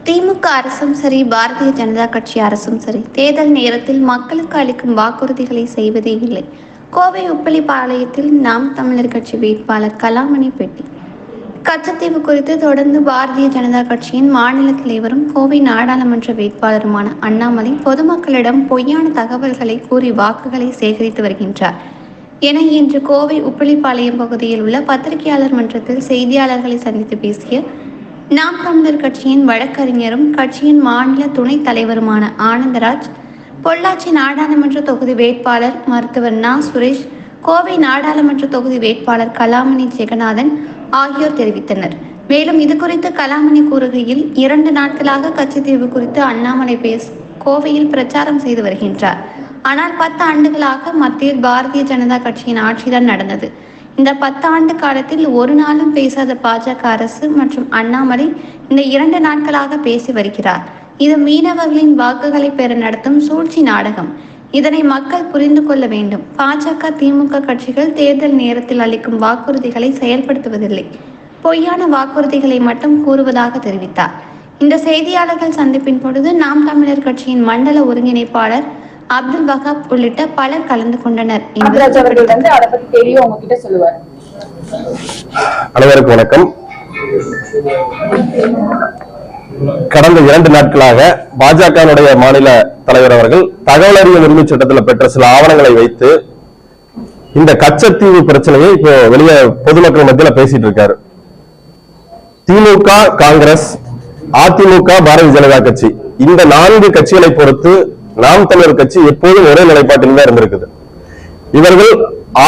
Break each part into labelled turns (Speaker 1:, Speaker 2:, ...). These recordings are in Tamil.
Speaker 1: திமுக அரசும் சரி, பாரதிய ஜனதா கட்சி அரசும் சரி, தேர்தல் நேரத்தில் மக்களுக்கு அளிக்கும் வாக்குறுதிகளை செய்வதே இல்லை. கோவை உப்பளிப்பாளையத்தில் நாம் தமிழர் கட்சி வேட்பாளர் கலாமணி பேட்டி. கச்சத்தீவு குறித்து தொடர்ந்து பாரதிய ஜனதா கட்சியின் மாநில தலைவரும் கோவை நாடாளுமன்ற வேட்பாளருமான அண்ணாமலை பொதுமக்களிடம் பொய்யான தகவல்களை கூறி வாக்குகளை சேகரித்து வருகின்றார் என இன்று கோவை உப்பளிப்பாளையம் பகுதியில் உள்ள பத்திரிகையாளர் மன்றத்தில் செய்தியாளர்களை சந்தித்து பேசிய நாம் தமிழர் கட்சியின் வழக்கறிஞரும் கட்சியின் மாநில துணைத் தலைவருமான ஆனந்தராஜ், பொள்ளாச்சி நாடாளுமன்ற தொகுதி வேட்பாளர் மருத்துவர் நா. சுரேஷ், கோவை நாடாளுமன்ற தொகுதி வேட்பாளர் கலாமணி ஜெகநாதன் ஆகியோர் தெரிவித்தனர். மேலும் இதுகுறித்து கலாமணி கூறுகையில், 2 நாட்களாக கச்சத்தீவு குறித்து அண்ணாமலை கோவையில் பிரச்சாரம் செய்து வருகின்றார். ஆனால் 10 ஆண்டுகளாக மத்தியில் பாரதிய ஜனதா கட்சியின் ஆட்சிதான் நடந்தது. இந்த 10 ஆண்டு காலத்தில் ஒரு நாளும் பேசாத பாஜக அரசு மற்றும் அண்ணாமலை இந்த 2 நாட்களாக பேசி வருகிறார். இது மீனவர்களின் வாக்குகளை பெற நடத்தும் சூழ்ச்சி நாடகம். இதனை மக்கள் புரிந்து கொள்ள வேண்டும். பாஜக, திமுக கட்சிகள் தேர்தல் நேரத்தில் அளிக்கும் வாக்குறுதிகளை செயல்படுத்துவதில்லை, பொய்யான வாக்குறுதிகளை மட்டும் கூறுவதாக தெரிவித்தார். இந்த செய்தியாளர்கள் சந்திப்பின் பொழுது நாம் தமிழர் கட்சியின் மண்டல ஒருங்கிணைப்பாளர் அப்துல் வஹாப் உள்ளிட்ட பலர் கலந்து கொண்டனர்.
Speaker 2: அனைவருக்கும் வணக்கம். கடந்த 2 நாட்களாக பாஜக மாநில தலைவர் அவர்கள் தகவல் அறியும் உரிமை சட்டத்தில் பெற்ற சில ஆவணங்களை வைத்து இந்த கச்சத்தீவு பிரச்சனையை இப்போ வெளியே பொதுமக்கள் மத்தியில பேசிட்டு இருக்காரு. திமுக, காங்கிரஸ், அதிமுக, பாரதிய ஜனதா கட்சி, இந்த 4 கட்சிகளை பொறுத்து நாம் தமிழர் கட்சி எப்போதும் ஒரே நிலைப்பாட்டில் தான் இருந்திருக்குது. இவர்கள்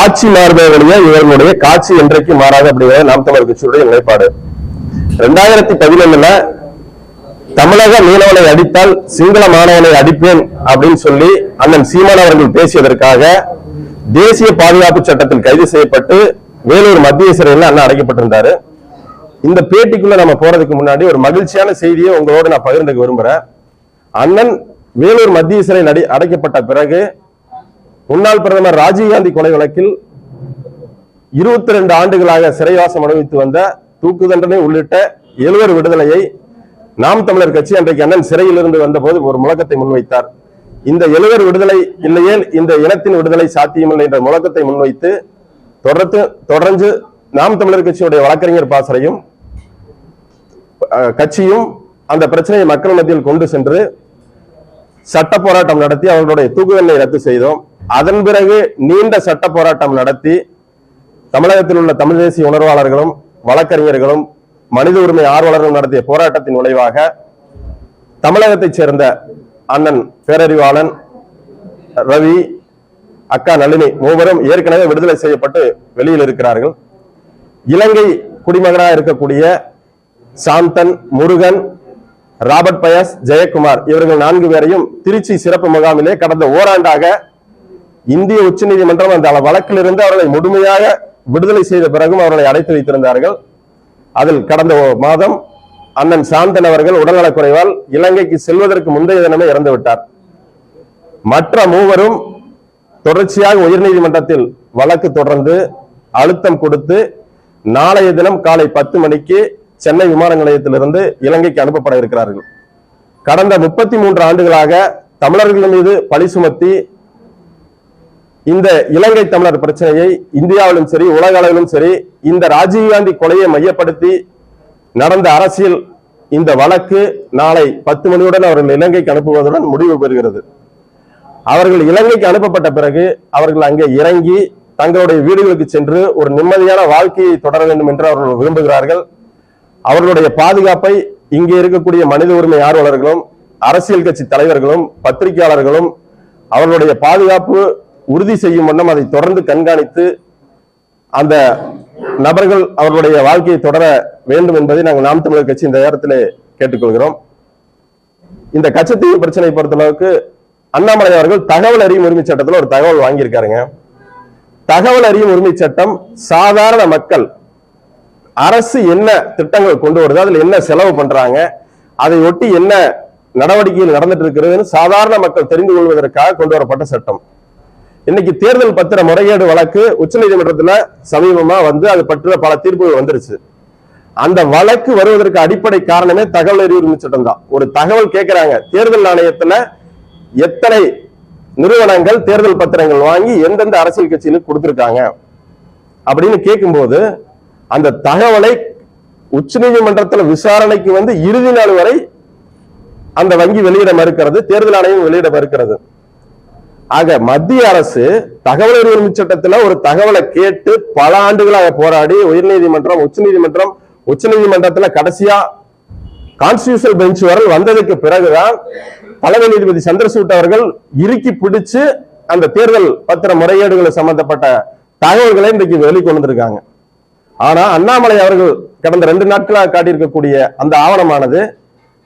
Speaker 2: ஆட்சி மாறுபவர்களே, இவர்களுடைய காட்சி என்றைக்கு மாறாது அப்படிங்கிற நாம் தமிழர் கட்சியுடைய நிலைப்பாடு. 2011 தமிழக மீனவனை அடித்தால் சிங்கள மாணவனை அடிப்பேன் அப்படின்னு சொல்லி அண்ணன் சீமான் அவர்கள் பேசியதற்காக தேசிய பாதுகாப்பு சட்டத்தில் கைது செய்யப்பட்டு வேலூர் மத்திய சிறையில் அண்ணன் அடைக்கப்பட்டிருந்தாரு. இந்த பேட்டிக்குள்ள நம்ம போறதுக்கு முன்னாடி ஒரு மகிழ்ச்சியான செய்தியை உங்களோடு நான் பகிர்ந்துக்க விரும்புறேன். அண்ணன் வேலூர் மத்திய சிறையில் அடைக்கப்பட்ட பிறகு முன்னாள் பிரதமர் ராஜீவ்காந்தி கொலை வழக்கில் 22 ஆண்டுகளாக சிறைவாசம் அனுபவித்து வந்த தூக்கு தண்டனை உள்ளிட்ட 7 விடுதலையை நாம் தமிழர் கட்சி அன்றைக்கு அண்ணன் சிறையில் இருந்து வந்த போது ஒரு முழக்கத்தை முன்வைத்தார். இந்த 7 விடுதலை இல்லையே இந்த இனத்தின் விடுதலை சாத்தியமில்லை என்ற முழக்கத்தை முன்வைத்து தொடர்ந்து நாம் தமிழர் கட்சியுடைய வழக்கறிஞர் பாசறையும் கட்சியும் அந்த பிரச்சனையை மக்கள் மத்தியில் கொண்டு சென்று சட்ட போராட்டம் நடத்தி அவர்களுடைய தூக்கு தண்டனை ரத்து செய்தோம். அதன் பிறகு நீண்ட சட்ட போராட்டம் நடத்தி தமிழகத்தில் உள்ள தமிழ் தேசிய உணர்வாளர்களும் வழக்கறிஞர்களும் மனித உரிமை ஆர்வலர்களும் நடத்திய போராட்டத்தின் விளைவாக தமிழகத்தைச் சேர்ந்த அண்ணன் பேரறிவாளன், ரவி, அக்கா நளினி மூவரும் ஏற்கனவே விடுதலை செய்யப்பட்டு வெளியில் இருக்கிறார்கள். இலங்கை குடிமகனாக இருக்கக்கூடிய சாந்தன், முருகன், ராபர்ட் பயஸ், ஜெயக்குமார் இவர்கள் 4 பேரையும் திருச்சி சிறப்பு முகாமிலே கடந்த ஓராண்டாக இந்திய உச்ச நீதிமன்றம் அந்த வழக்கிலிருந்து அவர்களை முழுமையாக விடுதலை செய்த பிறகும் அவர்களை அடைத்து வைத்திருந்தார்கள். அதில் கடந்த மாதம் அண்ணன் சாந்தன் அவர்கள் உடல்நலக்குறைவால் இலங்கைக்கு செல்வதற்கு முந்தைய தினமே இறந்து விட்டார். மற்ற மூவரும் தொடர்ச்சியாக உயர்நீதிமன்றத்தில் வழக்கு தொடர்ந்து அழுத்தம் கொடுத்து நாளைய தினம் காலை 10 மணிக்கு சென்னை விமான நிலையத்திலிருந்து இலங்கைக்கு அனுப்பப்பட இருக்கிறார்கள். கடந்த 33 ஆண்டுகளாக தமிழர்கள் மீது பழி சுமத்தி இந்த இலங்கை தமிழர் பிரச்சனையை இந்தியாவிலும் சரி உலக அளவிலும் சரி இந்த ராஜீவ்காந்தி கொலையை மையப்படுத்தி நடந்த அரசியல் இந்த வழக்கு நாளை 10 மணியுடன் அவர்கள் இலங்கைக்கு அனுப்புவதுடன் முடிவு பெறுகிறது. அவர்கள் இலங்கைக்கு அனுப்பப்பட்ட பிறகு அவர்கள் அங்கே இறங்கி தங்களுடைய வீடுகளுக்கு சென்று ஒரு நிம்மதியான வாழ்க்கையை தொடர வேண்டும் என்று அவர்கள் விரும்புகிறார்கள். அவர்களுடைய பாதுகாப்பை இங்கே இருக்கக்கூடிய மனித உரிமை ஆர்வலர்களும் அரசியல் கட்சி தலைவர்களும் பத்திரிகையாளர்களும் அவர்களுடைய பாதுகாப்பு உறுதி செய்யும் வண்ணம் அதை தொடர்ந்து கண்காணித்து அந்த நபர்கள் அவர்களுடைய வாழ்க்கையை தொடர வேண்டும் என்பதை நாங்கள் நாம் தமிழர் கட்சி இந்த நேரத்தில் கேட்டுக்கொள்கிறோம். இந்த கச்சத்தீவு பிரச்சனை பொறுத்தளவுக்கு அண்ணாமலை அவர்கள் தகவல் அறியும் உரிமை சட்டத்தில் ஒரு தகவல் வாங்கியிருக்காருங்க. தகவல் அறியும் உரிமை சட்டம் சாதாரண மக்கள் அரசு என்ன திட்டங்கள் கொண்டு வருது, அதுல என்ன செலவு பண்றாங்க, அதை ஒட்டி என்ன நடவடிக்கைகள் நடந்துட்டு இருக்கிறதுன்னு சாதாரண மக்கள் தெரிந்து கொள்வதற்காக கொண்டு வரப்பட்ட சட்டம். இன்னைக்கு தேர்தல் பத்திர முறைகேடு வழக்கு உச்ச நீதிமன்றத்துல சமீபமா வந்து அது பற்றின பல தீர்ப்புகள் வந்துருச்சு. அந்த வழக்கு வருவதற்கு அடிப்படை காரணமே தகவல் அறிவு உரிமை சட்டம் தான். ஒரு தகவல் கேட்கிறாங்க, தேர்தல் ஆணையத்துல எத்தனை நிறுவனங்கள் தேர்தல் பத்திரங்கள் வாங்கி எந்தெந்த அரசியல் கட்சிகளுக்கு கொடுத்திருக்காங்க அப்படின்னு கேட்கும்போது அந்த தகவலை உச்ச நீதிமன்றத்துல விசாரணைக்கு வந்து இறுதி நாள் வரை அந்த வங்கி வெளியிட மறுக்கிறது, தேர்தல் ஆணையம் வெளியிட மறுக்கிறது. ஆக மத்திய அரசு தகவல் அறிவு உரிமை சட்டத்துல ஒரு தகவலை கேட்டு பல ஆண்டுகளாக போராடி உயர்நீதிமன்றம், உச்சநீதிமன்றத்துல கடைசியா கான்ஸ்டிடியூஷனல் பெஞ்ச் வரை வந்ததுக்கு பிறகுதான் தலைமை நீதிபதி சந்திரசூட் அவர்கள் இறுக்கி பிடிச்சு அந்த தேர்தல் பத்திர முறைகேடுகளை சம்பந்தப்பட்ட தகவல்களை இன்றைக்கு வெளிக்கொண்டு வந்திருக்காங்க. ஆனா அண்ணாமலை அவர்கள் கடந்த 2 நாட்களாக காட்டியிருக்கக்கூடிய அந்த ஆவணமானது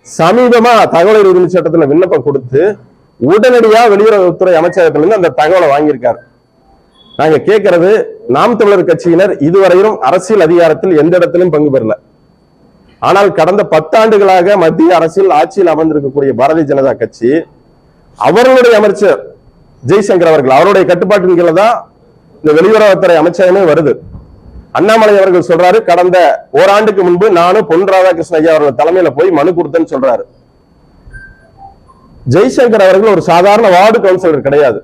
Speaker 2: சமீபமா தகவல் உரிமை சட்டத்துல விண்ணப்பம் கொடுத்து உடனடியா வெளியுறவுத்துறை அமைச்சகத்திலிருந்து அந்த தகவலை வாங்கியிருக்காரு. நாங்க கேட்கறது, நாம் தமிழர் கட்சியினர் இதுவரையிலும் அரசியல் அதிகாரத்தில் எந்த இடத்திலும் பங்கு பெறல. ஆனால் கடந்த 10 ஆண்டுகளாக மத்திய அரசியல் ஆட்சியில் அமர்ந்திருக்கக்கூடிய பாரதிய ஜனதா கட்சி, அவர்களுடைய அமைச்சர் ஜெய்சங்கர் அவர்கள், அவருடைய கட்டுப்பாட்டின் கீழே தான் இந்த வெளியுறவுத்துறை அமைச்சகமே வருது. அண்ணாமலை அவர்கள் சொல்றாரு, கடந்த ஓராண்டுக்கு முன்பு நானும் பொன் ராதாகிருஷ்ணன் ஐயா அவர்கள் தலைமையில போய் மனு கொடுத்தேன்னு சொல்றாரு. ஜெய்சங்கர் அவர்கள் ஒரு சாதாரண வார்டு கவுன்சிலர் கிடையாது,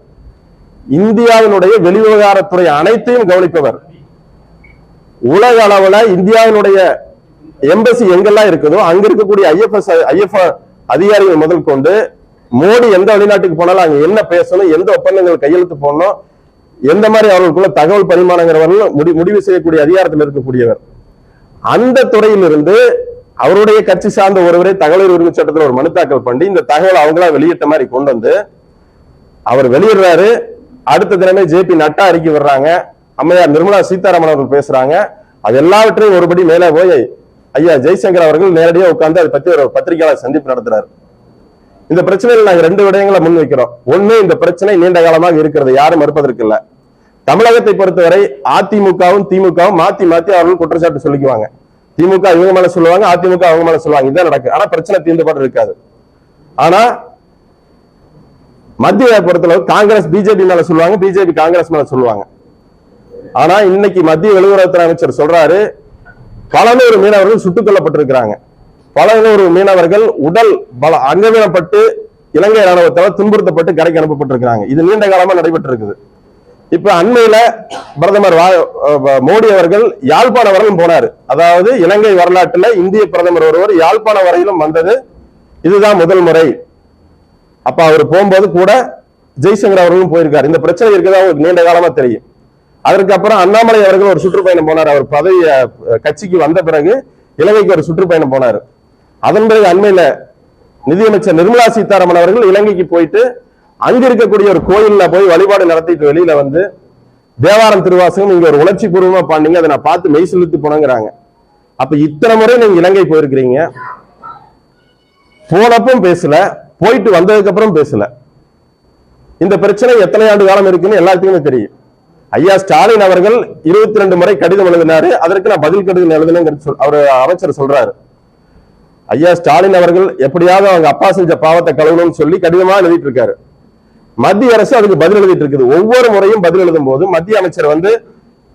Speaker 2: இந்தியாவினுடைய வெளிவிவகாரத்துறை அனைத்தையும் கவனிப்பவர். உலக அளவுல இந்தியாவினுடைய எம்பசி எங்கெல்லாம் இருக்குதோ அங்க இருக்கக்கூடிய ஐஎஃப் அதிகாரிகள் முதல் கொண்டு மோடி எந்த வெளிநாட்டுக்கு போனாலும் அங்க என்ன பேசணும், எந்த ஒப்பந்தங்கள் கையெழுத்து போடணும், எந்த மாதிரி அவர்களுக்குள்ள தகவல் பரிமாணங்கிறவர்கள் முடிவு செய்யக்கூடிய அதிகாரத்தில் இருக்கக்கூடியவர். அந்த துறையிலிருந்து அவருடைய கட்சி சார்ந்த ஒருவரை தகவல் உரிமை சட்டத்தில் ஒரு மனு தாக்கல் பண்ணி இந்த தகவல் அவங்களா வெளியிட்ட மாதிரி கொண்டு வந்து அவர் வெளியிடுறாரு. அடுத்த தினமே ஜேபி நட்டா அறிக்கை வர்றாங்க, அம்மையார் நிர்மலா சீதாராமன் அவர்கள் பேசுறாங்க. அது எல்லாவற்றையும் ஒருபடி மேலே போய் ஐயா ஜெய்சங்கர் அவர்கள் நேரடியாக உட்கார்ந்து அதை பத்தி ஒரு பத்திரிகையாளர் சந்திப்பு நடத்துறாரு. இந்த பிரச்சனையில் நாங்க 2 விடயங்களை முன் வைக்கிறோம். ஒண்ணு, இந்த பிரச்சனை நீண்ட காலமாக இருக்கிறது, யாரும் மறுப்பதற்கு இல்லை. தமிழகத்தை பொறுத்தவரை அதிமுகவும் திமுகவும் மாத்தி மாத்தி அவர்கள் குற்றச்சாட்டு சொல்லிக்குவாங்க. திமுக இவங்க மேல சொல்லுவாங்க, அதிமுக அவங்க மேல சொல்லுவாங்க. இதுதான் நடக்கு. ஆனா பிரச்சனை தீர்ந்தபாடு இருக்காது. ஆனா மத்திய பொறுத்தளவு காங்கிரஸ் பிஜேபி மேல சொல்லுவாங்க, பிஜேபி காங்கிரஸ் மேல சொல்லுவாங்க. ஆனா இன்னைக்கு மத்திய வெளியுறவுத்துறை அமைச்சர் சொல்றாரு, பல நூறு மீனவர்கள் சுட்டுக் கொல்லப்பட்டிருக்கிறாங்க, பல நூறு மீனவர்கள் உடல் அங்கவீனப்பட்டு இலங்கை ராணுவத்தால் துன்புறுத்தப்பட்டு கரைக்கு அனுப்பப்பட்டிருக்கிறாங்க. இது நீண்ட காலமா நடைபெற்று இருக்குது. இப்ப அண்மையில பிரதமர் மோடி அவர்கள் யாழ்ப்பாணம் வரையிலும் போனாரு. அதாவது இலங்கை வரலாற்றுல இந்திய பிரதமர் ஒருவர் யாழ்ப்பாணம் வரையிலும் வந்தது இதுதான் முதல் முறை. அப்ப அவர் போகும்போது கூட ஜெய்சங்கர் அவர்களும் போயிருக்காரு. இந்த பிரச்சனை இருக்குதா அவருக்கு நீண்ட காலமா தெரியும். அதற்கு அப்புறம் அண்ணாமலை அவர்கள் ஒரு சுற்றுப்பயணம் போனார். அவர் பதவி கட்சிக்கு வந்த பிறகு இலங்கைக்கு ஒரு சுற்றுப்பயணம் போனார். அதன் பிறகு அண்மையில நிதியமைச்சர் நிர்மலா சீதாராமன் அவர்கள் இலங்கைக்கு போயிட்டு அங்க இருக்கக்கூடிய ஒரு கோயில்ல போய் வழிபாடு நடத்திட்டு வெளியில வந்து தேவாரம் திருவாசகம் இங்க ஒரு உணர்ச்சி பூர்வமா பாண்டீங்க, அதை நான் பார்த்து மெய் செலுத்தி போனங்கிறாங்க. அப்ப இத்தனை முறை நீங்க இலங்கை போயிருக்கிறீங்க, போனப்பும் பேசல, போயிட்டு வந்ததுக்கு அப்புறம் பேசல. இந்த பிரச்சனை எத்தனை ஆண்டு காலம் இருக்குன்னு எல்லாத்துக்குமே தெரியும். ஐயா ஸ்டாலின் அவர்கள் 22 முறை கடிதம் எழுதினாரு, அதற்கு நான் பதில் கடிதம் எழுதினேன்னு அவர் அமைச்சர் சொல்றாரு. ஐயா ஸ்டாலின் அவர்கள் எப்படியாவது அவங்க அப்பா செஞ்ச பாவத்தை கழுவணும்னு சொல்லி கடிதமா எழுதிட்டு இருக்காரு. மத்திய அரசு அதுக்கு பதில் எழுதிட்டு இருக்குது. ஒவ்வொரு முறையும் பதில் எழுதும் போது மத்திய அமைச்சர் வந்து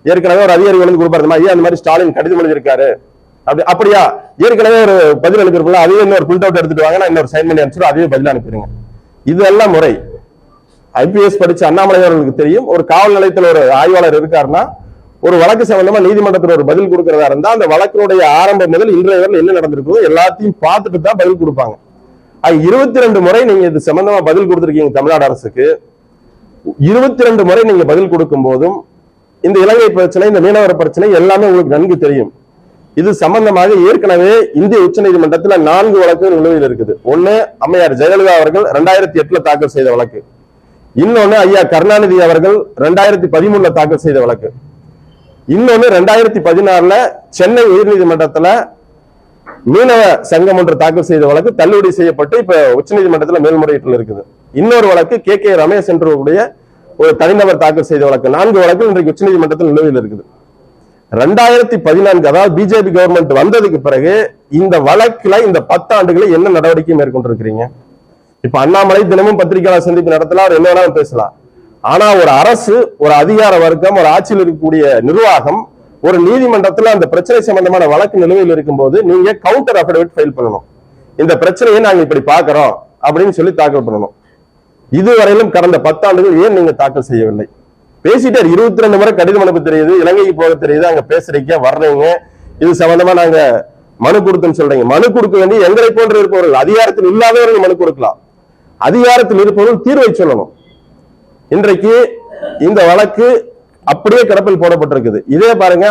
Speaker 2: ஏற்கனவே ஒரு அதிகாரி வந்து கொடுப்பாரு, ஐயா இந்த மாதிரி ஸ்டாலின் கடிதம் எழுதியிருக்காரு, அப்படியா ஏற்கனவே ஒரு பதில் எழுதிருக்கல, அதே இன்னொரு பிரிண்ட் அவுட் எடுத்துட்டு வாங்க, நான் இன்னொரு சைன் பண்ணி அனுப்பிச்சிடும், அதே பதில் அனுப்பிடுங்க. இதெல்லாம் முறை. ஐபிஎஸ் படிச்ச அண்ணாமலை அவர்களுக்கு தெரியும், ஒரு காவல் நிலையத்தில் ஒரு ஆய்வாளர் இருக்காருன்னா ஒரு வழக்கு சம்பந்தமா நீதிமன்றத்தில் ஒரு பதில் கொடுக்கிறதா இருந்தா அந்த வழக்கினுடைய ஆரம்பம் முதல் இன்றைய வரை என்ன நடந்திருக்கோ எல்லாத்தையும் பார்த்துட்டு தான் பதில் கொடுப்பாங்க. 22 முறை நீங்க இது சம்பந்தமா பதில் கொடுத்திருக்கீங்க தமிழ்நாடு அரசுக்கு. 22 முறை நீங்க பதில் கொடுக்கும் போதும் இந்த இலங்கை பிரச்சனை, இந்த மீனவர் பிரச்சனை எல்லாமே உங்களுக்கு நன்கு தெரியும். இது சம்பந்தமாக ஏற்கனவே இந்திய உச்ச நீதிமன்றத்தில் 4 வழக்குகள் நிலுவையில் இருக்குது. ஒண்ணு அம்மையார் ஜெயலலிதா அவர்கள் 2008 தாக்கல் செய்த வழக்கு, இன்னொன்னு ஐயா கருணாநிதி அவர்கள் 2013 தாக்கல் செய்த வழக்கு, இன்னொன்னு 2016 சென்னை உயர்நீதிமன்றத்துல மீனவ சங்கம் ஒன்று தாக்கல் செய்த வழக்கு தள்ளுபடி செய்யப்பட்டு இப்ப உச்சநீதிமன்றத்துல மேல்முறையீட்டில் இருக்குது. இன்னொரு வழக்கு கே ரமேஷ் என்ற ஒரு தனிநபர் தாக்கல் செய்த வழக்கு. 4 வழக்கு இன்றைக்கு உச்சநீதிமன்றத்தில் நிலுவையில் இருக்குது. 2014 அதாவது பிஜேபி கவர்மெண்ட் வந்ததுக்கு பிறகு இந்த வழக்குல இந்த 10 ஆண்டுகளை என்ன நடவடிக்கை மேற்கொண்டிருக்கிறீங்க? இப்ப அண்ணாமலை தினமும் பத்திரிகையாளர் சந்திப்பு நடத்தலாம், அவர் என்ன வேணாலும் பேசலாம். ஆனா ஒரு அரசு, ஒரு அதிகார வர்க்கம், ஒரு ஆட்சியில் இருக்கக்கூடிய நிர்வாகம் ஒரு நீதிமன்றத்துல அந்த பிரச்சனை சம்பந்தமான வழக்கு நிலுவையில் இருக்கும்போது நீங்க கவுண்டர் அஃபிடவிட் ஃபைல் பண்ணணும். இந்த பிரச்சனையை நாங்க இப்படி பாக்குறோம் அப்படின்னு சொல்லி தாக்கல் பண்ணணும். இதுவரையிலும் கடந்த 10 ஆண்டுகள் ஏன் நீங்க தாக்கல் செய்யவில்லை? பேசிட்டார், 22 முறை கடிதம் அனுப்ப தெரியுது, இலங்கைக்கு போக தெரியுது, அங்க பேசுறீங்க, வர்றீங்க, இது சம்பந்தமா நாங்க மனு கொடுத்துன்னு சொல்றீங்க. மனு கொடுக்க வேண்டிய எங்களை போன்று இருப்பவர்கள், அதிகாரத்தில் இல்லாதவர்கள் மனு கொடுக்கலாம், அதிகாரத்தில் இருப்பவர்கள் தீர்வை சொல்லணும். இன்றைக்கு இந்த வழக்கு அப்படியே கிடப்பில் போடப்பட்டிருக்குது. இதே பாருங்க,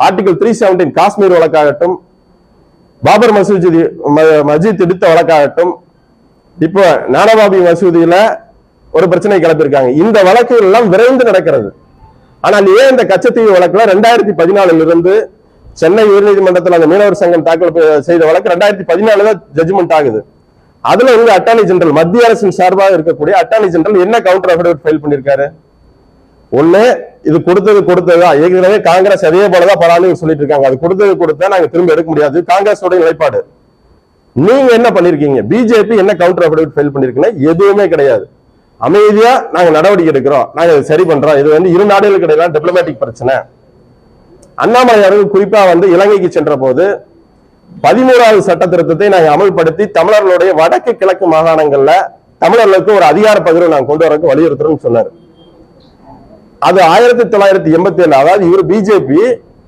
Speaker 2: ஆர்டிகல் 317 காஷ்மீர் வழக்காகட்டும், பாபர் மஸ்ஜித் இடித்த வழக்காகட்டும், இப்போ நானபாபி மசூதியில ஒரு பிரச்சனை கிளப்பிருக்காங்க. இந்த வழக்குகள் எல்லாம் விரைந்து நடக்கிறது. ஆனால் ஏன் இந்த கச்சத்தீவு வழக்குல 2014 இருந்து சென்னை உயர்நீதிமன்றத்தில் அந்த மீனவர் சங்கம் தாக்கல் செய்த வழக்கு 2014 தான் ஜட்ஜ்மெண்ட் ஆகுது. அதுல உங்க அட்டார்னி ஜெனரல், மத்திய அரசின் சார்பாக இருக்கக்கூடிய அட்டார்னி ஜெனரல் என்ன கவுண்டர் அஃபிடவிட் ஃபைல் பண்ணிருக்காரு? ஒண்ணு, இது கொடுத்ததுதான். ஏற்கனவே காங்கிரஸ் அதே போலதான் பலான்னு சொல்லிட்டு இருக்காங்க. அது கொடுத்தா நாங்க திரும்ப எடுக்க முடியாது, காங்கிரஸோட நிலைப்பாடு. நீங்க என்ன பண்ணிருக்கீங்க? பிஜேபி என்ன கவுண்டர் அஃபிடவிட் ஃபைல் பண்ணிருக்கீங்க? எதுவுமே கிடையாது. அமைதியா நாங்க நடவடிக்கை எடுக்கிறோம், நாங்க சரி பண்றோம். இது இரு நாடுகளுக்கு இடையிலான டிப்ளமேட்டிக் பிரச்சனை. அண்ணாமலை அவர்கள் குறிப்பா இலங்கைக்கு சென்ற போது 13வது சட்ட திருத்தத்தை நாங்க அமல்படுத்தி தமிழர்களுடைய வடக்கு கிழக்கு மாகாணங்கள்ல தமிழர்களுக்கு ஒரு அதிகார பகிர்வு நாங்க கொண்டு வரக்கு வலியுறுத்துறோம்னு சொன்னார். அது 1987, அதாவது இவர் பிஜேபி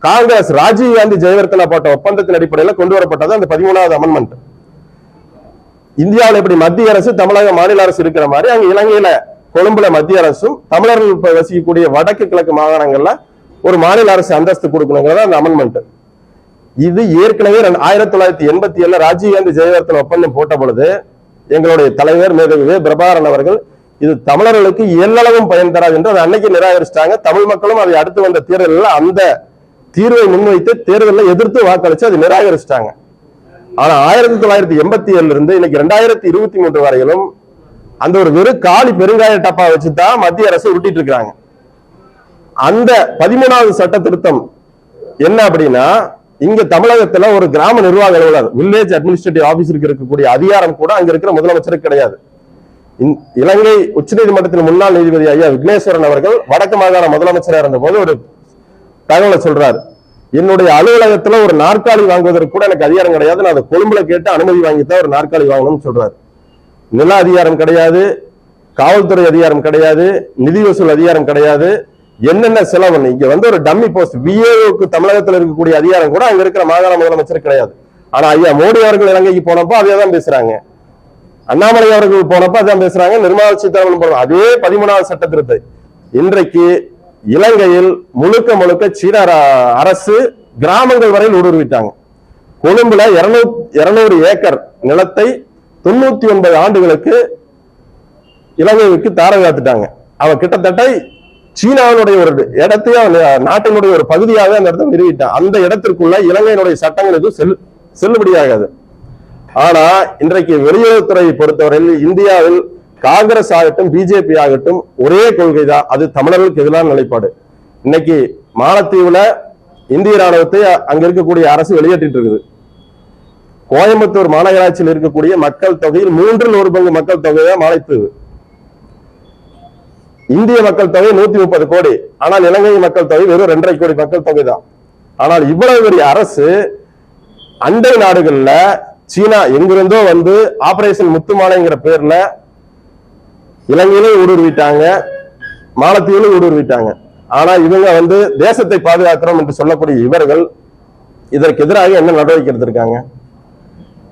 Speaker 2: காங்கிரஸ் ராஜீவ் காந்தி ஜெயவர்தனா போட்ட ஒப்பந்தத்தின் அடிப்படையில் கொண்டு வரப்பட்டது அந்த 13வது அமெண்ட்மெண்ட். இந்தியாவில் எப்படி மத்திய அரசு தமிழக மாநில அரசு இருக்கிற மாதிரி அங்க இலங்கையில கொழும்புல மத்திய அரசும் தமிழர்கள் வசிக்கக்கூடிய வடக்கு கிழக்கு மாகாணங்கள்ல ஒரு மாநில அரசு அந்தஸ்து கொடுக்கணுங்கிறத அந்த அமெண்ட்மெண்ட். இது ஏற்கனவே 1987 ராஜீவ்காந்தி ஜெயவர்தனா ஒப்பந்தம் போட்ட பொழுது எங்களுடைய தலைவர் மேதகு பிரபாகரன் அவர்கள் இது தமிழர்களுக்கு எல்லளவும் பயன் தராது என்று அதை அன்னைக்கு நிராகரிச்சிட்டாங்க. தமிழ் மக்களும் அதை அடுத்து வந்த தேர்தலில் அந்த தீர்வை முன்வைத்து தேர்தலில் எதிர்த்து வாக்களிச்சு அதை நிராகரிச்சிட்டாங்க. ஆனா 1987 இருந்து இன்னைக்கு 2023 வரையிலும் அந்த ஒரு வெறும் காலி பெருங்காய டப்பா வச்சுதான் மத்திய அரசு உருட்டிட்டு இருக்காங்க. அந்த 13வது சட்ட திருத்தம் என்ன அப்படின்னா, இங்க தமிழகத்துல ஒரு கிராம நிர்வாக அலுவலர், வில்லேஜ் அட்மினிஸ்ட்ரேட்டிவ் ஆபீஸருக்கு இருக்கக்கூடிய அதிகாரம் கூட அங்க இருக்கிற முதலமைச்சருக்கு கிடையாது. இலங்கை உச்சநீதிமன்றத்தின் முன்னாள் நீதிபதி ஐயா விக்னேஸ்வரன் அவர்கள் வடக்கு மாகாண முதலமைச்சராக இருந்த போது ஒரு தகவலை சொல்றாரு, என்னுடைய அலுவலகத்துல ஒரு நாற்காலி வாங்குவதற்கு கூட எனக்கு அதிகாரம் கிடையாது, நான் அதை கொழும்புல கேட்டு அனுமதி வாங்கித்தான் ஒரு நாற்காலி வாங்கணும்னு சொல்றாரு. நில அதிகாரம் கிடையாது, காவல்துறை அதிகாரம் கிடையாது, நிதி வசூல் அதிகாரம் கிடையாது, என்னென்ன செலவு. இங்க ஒரு டம்மி போஸ்ட் விஏஓக்கு தமிழகத்தில் இருக்கக்கூடிய அதிகாரம் கூட அங்க இருக்கிற மாகாண முதலமைச்சர் கிடையாது. ஆனா ஐயா மோடி அவர்கள் இலங்கைக்கு போனப்போ அதே தான் பேசுறாங்க, அண்ணாமலை அவர்கள் போனப்போ அதான் பேசுறாங்க, நிர்மலா சீதாராமன் போன அதே 13வது சட்ட திருத்தத்தை இன்றைக்கு இலங்கையில் முழுக்க சீன அரசு கிராமங்கள் வரையில் ஊடுருவிட்டாங்க. கொழும்புல 200 ஏக்கர் நிலத்தை 99 ஆண்டுகளுக்கு இலங்கைக்கு தாரை காத்துட்டாங்க. அவ கிட்டத்தட்ட சீனாவினுடைய ஒரு இடத்தையும் நாட்டினுடைய ஒரு பகுதியாக அந்த இடத்தை நிறுவிட்டான். அந்த இடத்திற்குள்ள இலங்கையினுடைய சட்டங்களுக்கு செல்லுபடியாகாது. ஆனா இன்றைக்கு வெளியுறவுத்துறையை பொறுத்தவரையில் இந்தியாவில் காங்கிரஸ் ஆகட்டும் பிஜேபி ஆகட்டும் ஒரே கொள்கை தான், அது தமிழர்களுக்கு எதிரான நிலைப்பாடு. இன்னைக்கு மாலத்தீவுல இந்திய ராணுவத்தை அங்க இருக்கக்கூடிய அரசு வெளியேற்றிட்டு இருக்குது. கோயம்புத்தூர் மாநகராட்சியில் இருக்கக்கூடிய மக்கள் தொகையில் 1/3 பங்கு மக்கள் தொகை தான் மாலத்தீவு. இந்திய மக்கள் தொகை 130 கோடி, ஆனால் இலங்கை மக்கள் தொகை வெறும் 2.5 கோடி மக்கள் தொகை தான். ஆனால் இவ்வளவு பெரிய அரசு அண்டை நாடுகள்ல சீனா எங்கிருந்தோ ஆபரேஷன் முத்துமாலைங்கிற பேர்ல இலங்கையிலும் ஊடுருவிட்டாங்க, மாலத்தீவிலும் ஊடுருவிட்டாங்க. ஆனா இவங்க தேசத்தை பாதுகாக்கிறோம் என்று சொல்லக்கூடிய இவர்கள் இதற்கு எதிராக என்ன நடவடிக்கை எடுத்திருக்காங்க?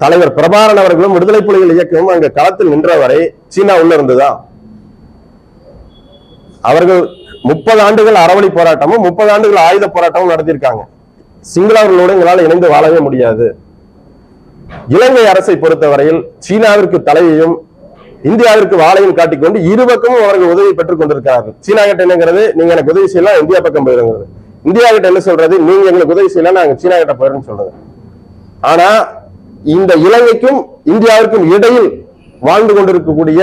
Speaker 2: தலைவர் பிரபாகரன் அவர்களும் விடுதலை புலிகள் இயக்கமும் அங்க களத்தில் நின்ற வரை சீனா உள்ள இருந்துதான். அவர்கள் 30 ஆண்டுகள் அறவழி போராட்டமும் 30 ஆண்டுகள் ஆயுத போராட்டமும் நடத்தியிருக்காங்க. சிங்களவர்களோடு எங்களால் இணைந்து வாழவே முடியாது. இலங்கை அரசை பொறுத்தவரையில் சீனாவிற்கு தலையையும் இந்தியாவிற்கு வாழையும் காட்டிக்கொண்டு இருபக்கமும் அவர்கள் உதவி பெற்றுக் கொண்டிருக்கிறார்கள். சீனா கிட்ட என்னங்கிறது, நீங்க எனக்கு உதவி செய்யலாம் இந்தியா பக்கம் போயிருங்கிறது. இந்தியா கிட்ட என்ன சொல்றது, நீங்க எங்களுக்கு உதவி செய்யலாம் நாங்க சீனா கிட்ட போயிருன்னு சொல்றது. ஆனா இந்த இலங்கைக்கும் இந்தியாவிற்கும் இடையில் வாழ்ந்து கொண்டிருக்கக்கூடிய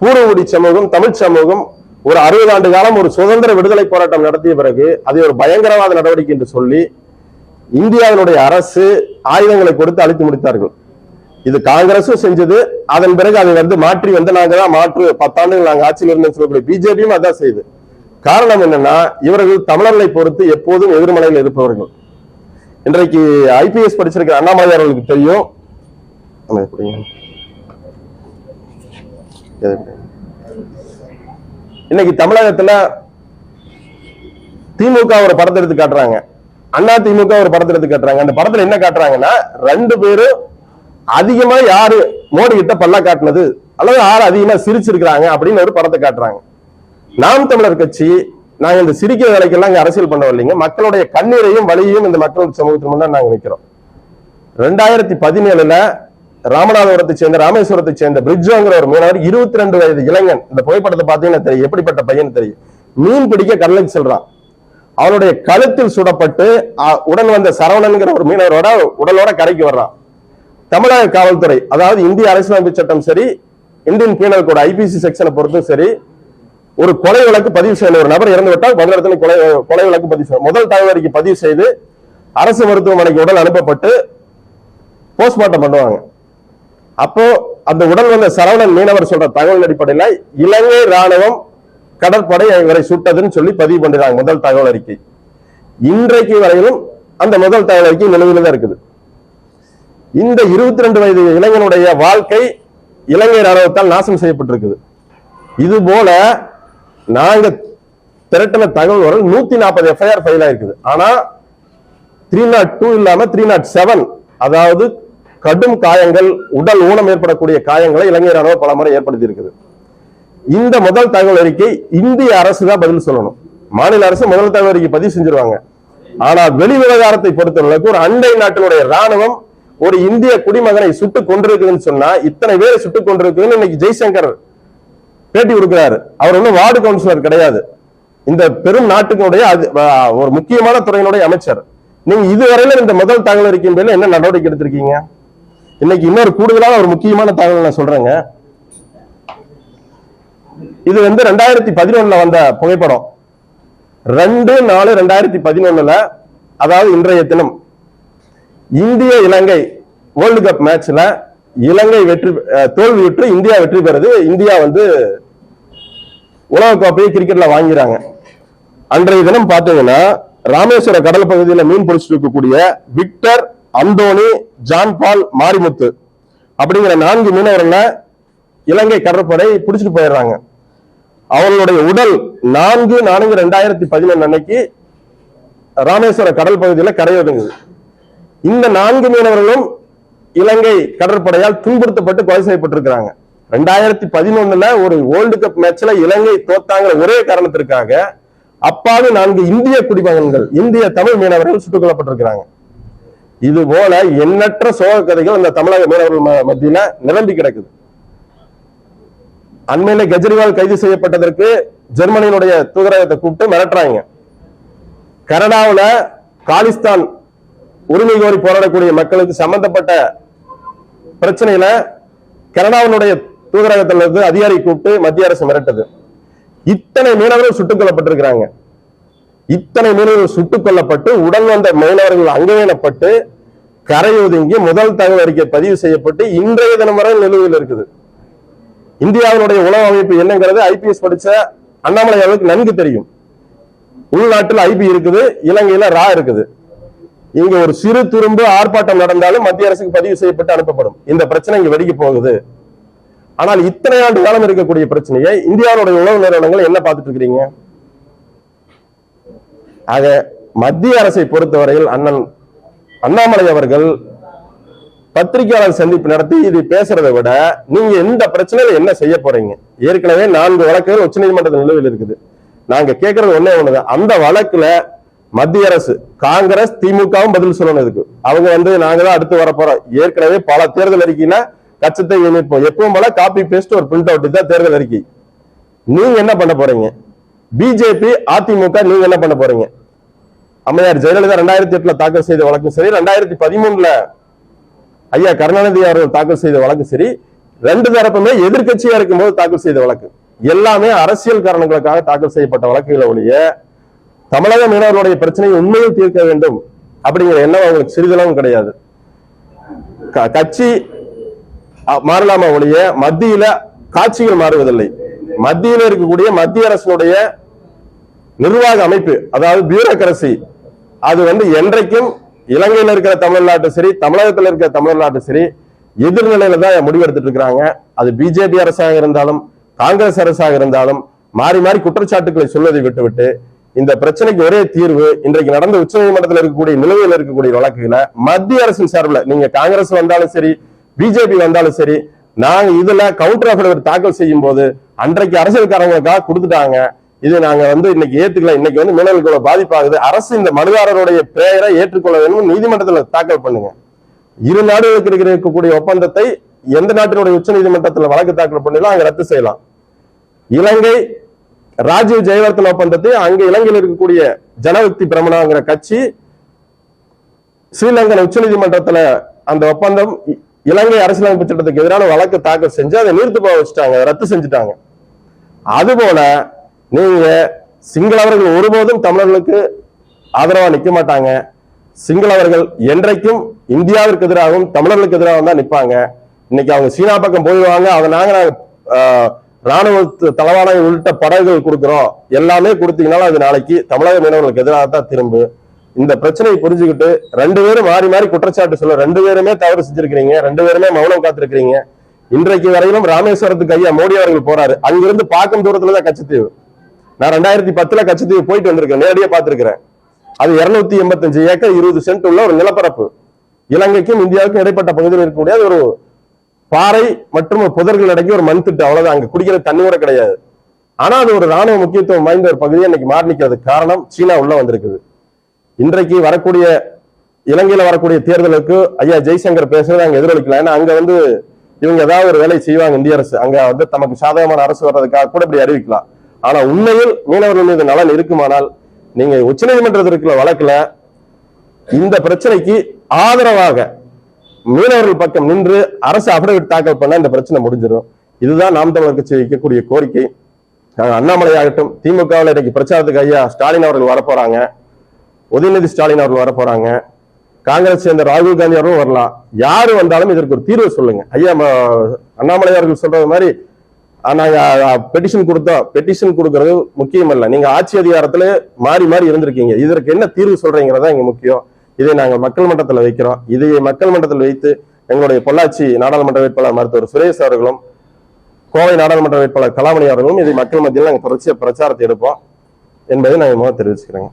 Speaker 2: பூர்வகுடி சமூகம், தமிழ் சமூகம் ஒரு 60 ஆண்டு காலம் ஒரு சுதந்திர விடுதலை போராட்டம் நடத்திய பிறகு அதை ஒரு பயங்கரவாத நடவடிக்கை என்று சொல்லி இந்தியாவினுடைய அரசு ஆயுதங்களை கொடுத்து அழித்து முடித்தார்கள். இது காங்கிரஸும் செஞ்சது. அதன் பிறகு அதை மாற்றி நாங்க தான் மாற்று 10 ஆண்டுகள் நாங்க ஆட்சியில் இருந்து சொல்லக்கூடிய பிஜேபியும் அதான் செய்யுது. காரணம் என்னன்னா, இவர்கள் தமிழர்களை பொறுத்து எப்போதும் எதிர்மலையில் இருப்பவர்கள். இன்றைக்கு IPS படிச்சிருக்கிற அண்ணாமலை அவர்களுக்கு தெரியும். இன்னைக்கு தமிழகத்துல திமுக ஒரு படத்தை எடுத்து காட்டுறாங்க, அண்ணா திமுக ஒரு படத்தை எடுத்து காட்டுறாங்க. அந்த படத்துல என்ன காட்டுறாங்கன்னா, ரெண்டு பேரும் அதிகமா யாரு மோடி கிட்ட பல்ல காட்டினது அல்லது யாரு அதிகமா சிரிச்சிருக்கிறாங்க அப்படின்னு ஒரு படத்தை காட்டுறாங்க. நாம் தமிழர் கட்சி நாங்க இந்த சிரிக்கிற வேலைக்கெல்லாம் இங்க அரசியல் பண்ண வரலைங்க. மக்களுடைய கண்ணீரையும் வலியையும் இந்த மக்கள் சமூகத்தின் முன்னாடி நாங்க வைக்கிறோம். 2017 ராமநாதபுரத்தை சேர்ந்த ராமேஸ்வரத்தை சேர்ந்த பிரிட்ஜோங்கிற ஒரு மீனவர் 22 வயது இளைஞன், இந்த புகைப்படத்தை பார்த்தீங்கன்னா தெரியும் எப்படிப்பட்ட பையன் தெரியும். மீன் பிடிக்க கடலுக்கு செல்றான். அவனுடைய கழுத்தில் சுடப்பட்டு உடன் வந்த சரவணன்கிற ஒரு மீனவரோட உடலோட கரைக்கு வர்றான். தமிழக காவல்துறை, அதாவது இந்திய அரசியலமைப்பு சட்டம் சரி, இந்தியன் பீனல் கோட் IPC செக்ஷனை பொறுத்தும் சரி, ஒரு கொலை வழக்கு பதிவு செய்யணும். ஒரு நபர் இறந்து விட்டால் பதினெட்டு கொலை வழக்கு பதிவு செய்யணும். முதல் தகவல் அறிக்கை பதிவு செய்து அரசு மருத்துவமனைக்கு உடல் அனுப்பப்பட்டு போஸ்ட்மார்ட்டம் பண்ணுவாங்க. அப்போ அந்த உடல் வந்த சரவணன் மீனவர் சொல்ற தகவல் அடிப்படையில் இலங்கை ராணுவம் கடற்படை இவரை சுட்டதுன்னு சொல்லி பதிவு பண்றாங்க முதல் தகவல் அறிக்கை. இன்றைக்கு வரையிலும் அந்த முதல் தகவல் அறிக்கை நிலுவையில் தான் இருக்குது. இந்த 22 வயது இளைஞனுடைய வாழ்க்கை இலங்கை ராணுவத்தால் நாசம் செய்யப்பட்டிருக்குது. இது போல நாங்க திரட்டின தகவல்கள் 140 FIR ஃபைல் ஆயிருக்குது. ஆனா 302 இல்லாம 307, அதாவது கடும் காயங்கள், உடல் ஊனம் ஏற்படக்கூடிய காயங்களை இலங்கை ராணுவம் பல முறை ஏற்படுத்தி இருக்குது. இந்த முதல் தகவல் அறிக்கை இந்திய அரசு தான் பதில் சொல்லணும். மாநில அரசு முதல் தகவல் அறிக்கை பதிவு செஞ்சிருவாங்க. ஆனா வெளி விவகாரத்தை பொறுத்தவரைக்கும் ஒரு அண்டை நாட்டினுடைய ராணுவம் ஒரு இந்திய குடிமகனை சுட்டுக் கொண்டிருக்குதுன்னு சொன்னா, இத்தனை பேரை சுட்டுக் கொண்டிருக்குதுன்னு இன்னைக்கு ஜெய்சங்கர் பேட்டி கொடுக்கிறாரு. அவர் ஒன்னும் வார்டு கவுன்சிலர் கிடையாது, இந்த பெரும் நாட்டுக்குடைய ஒரு முக்கியமான துறையினுடைய அமைச்சர். நீங்க இதுவரையில இந்த முதல் தகவல் அறிக்கையின் பேர்ல என்ன நடவடிக்கை எடுத்திருக்கீங்க? இன்னைக்கு இன்னொரு கூடுதலான ஒரு முக்கியமான தகவல் நான் சொல்றேங்க. இது 2011 வந்த புகைப்படம். 2/4/2011, அதாவது இன்றைய தினம் இந்திய இலங்கை வேர்ல்டு கப் மேட்ச்ல இலங்கை தோல்வியுற்று இந்தியா வெற்றி பெறுது. இந்தியா உலக கோப்பையை கிரிக்கெட்ல வாங்கிறாங்க. அன்றைய தினம் பாத்தீங்கன்னா ராமேஸ்வர கடல் பகுதியில் மீன் பிடிச்சிட்டு இருக்கக்கூடிய விக்டர், அந்தோனி, ஜான் பால், மாரிமுத்து அப்படிங்கிற 4 மீனவர்களை இலங்கை கடற்படை பிடிச்சிட்டு போயிடுறாங்க. அவர்களுடைய உடல் 4/4/2011 அன்னைக்கு ராமேஸ்வர கடல் பகுதியில் கரையொதுங்குது. இந்த 4 மீனவர்களும் இலங்கை கடற்படையால் துன்புறுத்தப்பட்டு கொலை செய்யப்பட்டிருக்கிறாங்க. 2011 ஒரு வேர்ல்டு கப் மேட்ச்ல இலங்கை தோத்தாங்கிற ஒரே காரணத்திற்காக அப்பாவி 4 இந்திய குடிமகன்கள், இந்திய தமிழ் மீனவர்கள் சுட்டுக் கொல்லப்பட்டிருக்கிறாங்க. இது போல எண்ணற்ற சோக கதைகள் இந்த தமிழக மீனவர்கள் மத்தியில நிரம்பி கிடக்குது. அண்மையில கெஜ்ரிவால் கைது செய்யப்பட்டதற்கு ஜெர்மனியினுடைய தூதரகத்தை கூப்பிட்டு மிரட்டுறாங்க. கனடாவில் காலிஸ்தான் உரிமை கோரி போராடக்கூடிய மக்களுக்கு சம்பந்தப்பட்ட பிரச்சனையில கனடாவினுடைய தூதரகத்திலிருந்து அதிகாரி கூப்பிட்டு மத்திய அரசு மிரட்டது. இத்தனை மீனவர்கள் சுட்டுக் கொல்லப்பட்டிருக்கிறாங்க. இத்தனை மீனவர்கள் சுட்டுக் கொல்லப்பட்டு உடன் வந்த மீனவர்கள் அங்கவீனப்பட்டு கரையொதுங்கி முதல் தகவல் அறிக்கை பதிவு செய்யப்பட்டு இன்றைய தினம் வரை நிலுவையில் இருக்குது. இந்தியாவினுடைய உளவு அமைப்பு என்னங்கிறது IPS படிச்ச அண்ணாமலை அவர்களுக்கு நன்கு தெரியும். உள்நாட்டில் IB இருக்குது, இலங்கையில ரா இருக்குது. இங்க ஒரு சிறு துரும்பு ஆர்ப்பாட்டம் நடந்தாலும் மத்திய அரசுக்கு பதிவு செய்யப்பட்டு அனுப்பப்படும். இந்த பிரச்சனை இங்க வெடிக்க போகுது. ஆனால் இத்தனை ஆண்டு காலம் இருக்கக்கூடிய பிரச்சனையை இந்தியாவுடைய உளவு நிறுவனங்கள் என்ன பார்த்துட்டு இருக்கிறீங்க? ஆக மத்திய அரசை பொறுத்தவரையில் அண்ணாமலை அவர்கள் பத்திரிகையாளர் சந்திப்பு நடத்தி இது பேசுறதை விட நீங்க இந்த பிரச்சனையில என்ன செய்ய போறீங்க? ஏற்கனவே 4 வழக்குகள் உச்சநீதிமன்றத்தில் நிலுவையில் இருக்குது. நாங்க கேட்கறது ஒன்னே ஒண்ணுதான், அந்த வழக்குல மத்திய அரசு, காங்கிரஸ், திமுகவும் பதில் சொல்லணும். இதுக்கு அவங்க நாங்க தான் அடுத்து வர போறோம். ஏற்கனவே பல தேர்தல் அறிக்கையில கச்சத்தை இணைப்போம், எப்பவும் போல காப்பி பேஸ்ட் ஒரு பிரிண்ட் அவுட் தான் தேர்தல் அறிக்கை. நீங்க என்ன பண்ண போறீங்க? பிஜேபி, அதிமுக நீங்க என்ன பண்ண போறீங்க? அம்மையார் ஜெயலலிதா 2008 தாக்கல் செய்த வழக்கும் சரி, 2013 ஐயா கருணாநிதி அவர்கள் தாக்கல் செய்த வழக்கு சரி, 2 தரப்புமே எதிர்கட்சியா இருக்கும்போது தாக்கல் செய்த வழக்கு எல்லாமே அரசியல் காரணங்களுக்காக தாக்கல் செய்யப்பட்ட வழக்குகளை ஒழிய தமிழக மீனவர்களுடைய பிரச்சனையை உண்மையில் தீர்க்க வேண்டும் அப்படிங்கிற எண்ணம் அவங்களுக்கு சிறிதளவும் கிடையாது. கட்சி மாறலாமா ஒழிய மத்தியில காட்சிகள் மாறுவதில்லை. மத்தியில இருக்கக்கூடிய மத்திய அரசினுடைய நிர்வாக அமைப்பு, அதாவது பியூரோகிரசி, அது வந்து என்றைக்கும் இலங்கையில் இருக்கிற தமிழ்நாட்டு சரி, தமிழகத்தில் இருக்கிற தமிழ்நாட்டு சரி, எதிர்நிலையில தான் முடிவெடுத்துட்டு இருக்கிறாங்க. அது பிஜேபி அரசாக இருந்தாலும் காங்கிரஸ் அரசாக இருந்தாலும் மாறி மாறி குற்றச்சாட்டுகளை சொல்வதை விட்டுவிட்டு இந்த பிரச்சனைக்கு ஒரே தீர்வு இன்றைக்கு நடந்த உச்ச நீதிமன்றத்தில் இருக்கக்கூடிய நிலுவையில் இருக்கக்கூடிய வழக்குகளை மத்திய அரசின் சார்பில் நீங்க காங்கிரஸ் வந்தாலும் சரி, பிஜேபி வந்தாலும் சரி, நாங்க இதுல கவுண்டர் அஃபிடவிட் தாக்கல் செய்யும் போது அன்றைக்கு அரசியல்காரங்களுக்காக கொடுத்துட்டாங்க. இது நாங்க வந்து இன்னைக்கு ஏத்துக்கல. இன்னைக்கு வந்து மீனவர்களுக்கு பாதிப்பாகுது. அரசு இந்த மனுதாரருடைய பெயரை ஏற்றுக்கொள்ள வேண்டும், நீதிமன்றத்தில் தாக்கல் பண்ணுங்க. இரு நாடுகளுக்கு இருக்கக்கூடிய ஒப்பந்தத்தை எந்த நாட்டினுடைய உச்ச நீதிமன்றத்தில் வழக்கு தாக்கல் பண்ணலாம், அங்க ரத்து செய்யலாம். இலங்கை ராஜீவ் ஜெயவர்தன் ஒப்பந்தத்தை அங்க இலங்கையில் இருக்கக்கூடிய ஜனவிக்தி பிரமணாங்கிற கட்சி ஸ்ரீலங்கன் உச்ச நீதிமன்றத்துல அந்த ஒப்பந்தம் இலங்கை அரசியலமைப்பு சட்டத்துக்கு எதிரான வழக்கு தாக்கல் செஞ்சு அதை நீர்த்து போக வச்சுட்டாங்க, ரத்து செஞ்சுட்டாங்க. அதுபோல நீங்க சிங்களவர்கள் ஒருபோதும் தமிழர்களுக்கு ஆதரவா நிக்க மாட்டாங்க. சிங்களவர்கள் என்றைக்கும் இந்தியாவிற்கு எதிராகவும் தமிழர்களுக்கு எதிராகவும் தான் நிற்பாங்க. இன்னைக்கு அவங்க சீனா பக்கம் போயிடுவாங்க, அதை நாங்க ராணுவ தளவாடை உள்ளிட்ட படகுகள் கொடுக்கிறோம், எல்லாமே கொடுத்தீங்கன்னாலும் அது நாளைக்கு தமிழக மீனவர்களுக்கு எதிராக தான் திரும்பு. இந்த பிரச்சனையை புரிஞ்சுக்கிட்டு ரெண்டு பேரும் மாறி மாறி குற்றச்சாட்டு சொல்ல, ரெண்டு பேருமே தவறு செஞ்சிருக்கிறீங்க, ரெண்டு பேருமே மௌனம் காத்திருக்கிறீங்க. இன்றைக்கு வரையிலும் ராமேஸ்வரத்துக்கு ஐயா மோடி அவர்கள் போறாரு, அங்கிருந்து பார்க்கும் தூரத்துலதான் கச்சத்தீவு. நான் 2010 கச்சத்தீவு போயிட்டு வந்திருக்கேன், நேரடியா பார்த்திருக்கிறேன். அது 285 ஏக்கர் 20 சென்ட் உள்ள ஒரு நிலப்பரப்பு. இலங்கைக்கும் இந்தியாவுக்கும் இடைப்பட்ட பகுதியில் இருக்கக்கூடிய ஒரு பாறை மற்றும் புதர்கள் அடங்கி ஒரு மண் திட்டு, அவ்வளவுதான். அங்க குடிக்கிற தண்ணி கூட கிடையாது. ஆனா அது ஒரு ராணுவ முக்கியத்துவம் வாய்ந்த ஒரு பகுதியை இன்னைக்கு மாறி நிற்கிறது. காரணம் சீனா உள்ள வந்திருக்குது. இன்றைக்கு வரக்கூடிய இலங்கையில வரக்கூடிய தேர்தலுக்கு ஐயா ஜெய்சங்கர் பேசுறது அங்க எதிரொலிக்கல. ஏன்னா அங்க வந்து இவங்க ஏதாவது ஒரு வேலை செய்வாங்க, இந்திய அரசு அங்க வந்து தமக்கு சாதகமான அரசு வர்றதுக்காக கூட இப்படி அறிவிக்கலாம். ஆனா உண்மையில் மீனவர்கள் மீது நலன் இருக்குமானால் நீங்க உச்சநீதிமன்றத்தில் இருக்கிற வழக்குல இந்த பிரச்சனைக்கு ஆதரவாக மீனவர்கள் பக்கம் நின்று அரசு அபிடவிட் தாக்கல் பண்ண இந்த பிரச்சனை முடிஞ்சிடும். இதுதான் நாம் தமிழர் கட்சி வைக்கக்கூடிய கோரிக்கை. அண்ணாமலை ஆகட்டும், திமுகவில் இன்னைக்கு பிரச்சாரத்துக்கு ஐயா ஸ்டாலின் அவர்கள் வரப்போறாங்க, உதயநிதி ஸ்டாலின் அவர்கள் வரப்போறாங்க, காங்கிரஸ் சேர்ந்த ராகுல் காந்தி அவர்களும் வரலாம். யாரு வந்தாலும் இதற்கு ஒரு தீர்வு சொல்லுங்க. ஐயா அண்ணாமலை அவர்கள் சொல்றது மாதிரி நாங்க பெட்டிஷன் கொடுத்தோம், பெட்டிஷன் கொடுக்கறது முக்கியம் இல்ல, நீங்க ஆட்சி அதிகாரத்துல மாறி மாறி இருந்திருக்கீங்க, இதற்கு என்ன தீர்வு சொல்றீங்கிறதா இங்க முக்கியம். இதை நாங்கள் மக்கள் மன்றத்தில் வைக்கிறோம். இதை மக்கள் மன்றத்தில் வைத்து எங்களுடைய பொள்ளாச்சி நாடாளுமன்ற வேட்பாளர் மருத்துவர் சுரேஷ் அவர்களும் கோவை நாடாளுமன்ற வேட்பாளர் கலாமணி அவர்களும் இதை மக்கள் மத்தியில் நாங்கள் தொடர்ச்சியாக பிரச்சாரத்தை எடுப்போம் என்பதை நாங்கள் தெரிவிச்சுக்கிறேங்க.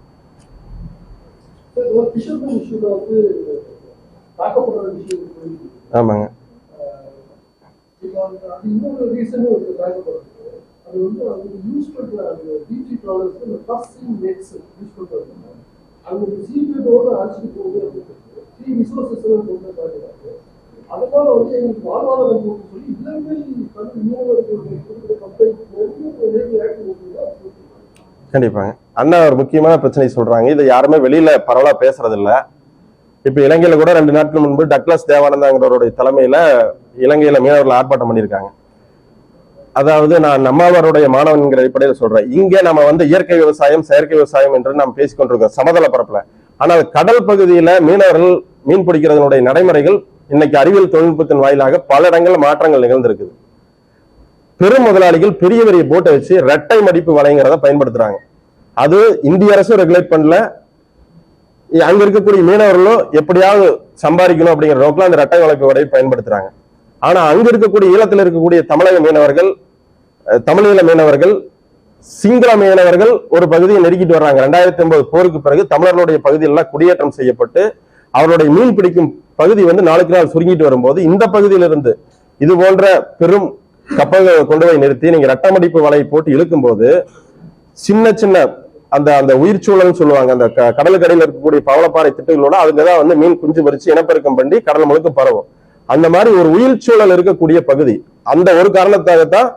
Speaker 2: ஆமாங்க.
Speaker 3: அதனால வந்து எங்களுக்கு வாழ்வாதாரம் சொல்லி
Speaker 2: கண்டிப்பாங்க. அண்ணா ஒரு முக்கியமான பிரச்சனை சொல்றாங்க, இதை யாருமே வெளியில பரவலா பேசுறது இல்ல. இப்ப இலங்கையில கூட 2 நாட்கள் முன்பு டக்ளஸ் தேவானந்தாங்கிறவருடைய தலைமையில இலங்கையில மீனவர்கள் ஆர்ப்பாட்டம் பண்ணியிருக்காங்க. அதாவது நான் நம்மவருடைய மாணவன்கிற அடிப்படையில் சொல்றேன், இங்க நம்ம வந்து இயற்கை விவசாயம் செயற்கை விவசாயம் என்று நாம் பேசிக்கொண்டிருக்கோம் சமதள பரப்புல. ஆனால் கடல் பகுதியில மீனவர்கள் மீன் பிடிக்கிறதனுடைய நடைமுறைகள் இன்னைக்கு அறிவியல் தொழில்நுட்பத்தின் வாயிலாக பல இடங்கள்ல மாற்றங்கள் நிகழ்ந்திருக்குது. பெரும் முதலாளிகள் பெரிய பெரிய போட்டை வச்சு ரெட்டை மடிப்பு வலைங்கிறத பயன்படுத்துறாங்க. அது இந்திய அரசும் ரெகுலேட் பண்ணல, அங்க இருக்கக்கூடிய மீனவர்களும் எப்படியாவது சம்பாதிக்கணும் அப்படிங்கிற நோக்கில் அந்த ரெட்டை வலைப்பு வலையை பயன்படுத்துறாங்க. ஆனா அங்க இருக்கக்கூடிய ஈழத்தில் இருக்கக்கூடிய தமிழக மீனவர்கள், தமிழீழ மீனவர்கள், சிங்கள மீனவர்கள் ஒரு பகுதியை நெருக்கிட்டு வர்றாங்க. 2009 போருக்கு பிறகு தமிழர்களுடைய பகுதியெல்லாம் குடியேற்றம் செய்யப்பட்டு அவருடைய மீன் பிடிக்கும் பகுதி வந்து நாளுக்கு நாள் சுருங்கிட்டு வரும்போது இந்த பகுதியிலிருந்து இது போன்ற பெரும் கப்பல்களை கொண்டு போய் நிறுத்தி நீங்க ரெட்டமடிப்பு வலையை போட்டு இழுக்கும் போது சின்ன சின்ன அந்த அந்த உயிர் சூழல்னு சொல்லுவாங்க, அந்த கடலுக்கடியில் இருக்கக்கூடிய பவளப்பாறை திட்டுகளோட அதுங்கதான் வந்து மீன் குஞ்சு பறிச்சு இனப்பெருக்கம் பண்ணி கடல் முழுக்க பரவும். அந்த மாதிரி ஒரு உயிர் சூழல் இருக்கக்கூடிய பகுதி. அந்த ஒரு காரணத்தாகத்தான்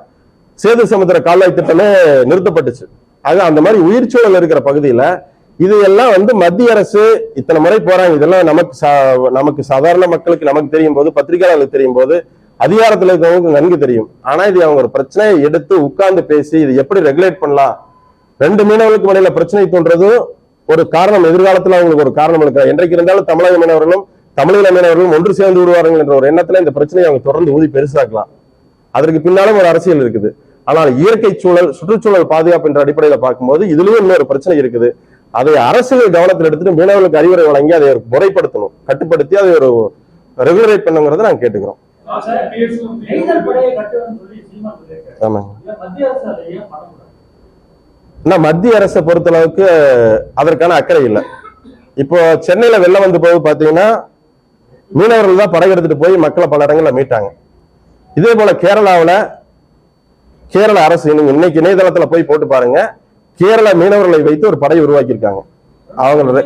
Speaker 2: சேது சமுத்திர கால்வாய் திட்டமே நிறுத்தப்பட்டுச்சு. ஆக அந்த மாதிரி உயிர் சூழல் இருக்கிற பகுதியில இதையெல்லாம் வந்து மத்திய அரசு இத்தனை முறை போறாங்க. இதெல்லாம் நமக்கு சாதாரண மக்களுக்கு நமக்கு தெரியும் போது, பத்திரிகையாளர்களுக்கு தெரியும் போது, அதிகாரத்துல இருக்கவங்களுக்கு நன்கு தெரியும். ஆனா இது அவங்க ஒரு பிரச்சனையை எடுத்து உட்கார்ந்து பேசி இது எப்படி ரெகுலேட் பண்ணலாம், 2 மீனவர்களுக்கு இடையில பிரச்சனை தோன்றது ஒரு காரணம், எதிர்காலத்துல அவங்களுக்கு ஒரு காரணம் இருக்கு. என்றைக்கு இருந்தாலும் தமிழக மீனவர்களும் தமிழீழ மீனவர்களும் ஒன்று சேர்ந்து விடுவார்கள் என்ற ஒரு எண்ணத்துல இந்த பிரச்சனையை அவங்க தொடர்ந்து ஊதி பெருசாக்கலாம். அதற்கு பின்னாலும் ஒரு அரசியல் இருக்குது. ஆனால் இயற்கை சூழல், சுற்றுச்சூழல் பாதுகாப்பு என்ற அடிப்படையில பார்க்கும்போது இதுலயும் இன்னொரு பிரச்சனை இருக்குது. அதை அரசியல் கவனத்தில் எடுத்துட்டு மீனவர்களுக்கு அறிவுரை வழங்கி அதை முறைப்படுத்தணும், கட்டுப்படுத்தி அதை ஒரு ரெகுலரேட் பண்ணுங்கிறத நாங்க கேட்டுக்கிறோம். மத்திய அரசை பொறுத்தளவுக்கு அதற்கான அக்கறை இல்லை. இப்போ சென்னையில வெள்ளம் வந்து போது பாத்தீங்கன்னா மீனவர்கள் தான் படகு எடுத்துட்டு போய் மக்களை பல இடங்கள்ல மீட்டாங்க. இதே போல கேரள அரசு நீங்க இன்னைக்கு இணையதளத்துல போய் போட்டு பாருங்க, கேரள மீனவர்களை வைத்து ஒரு படை உருவாக்கியிருக்காங்க, அவங்க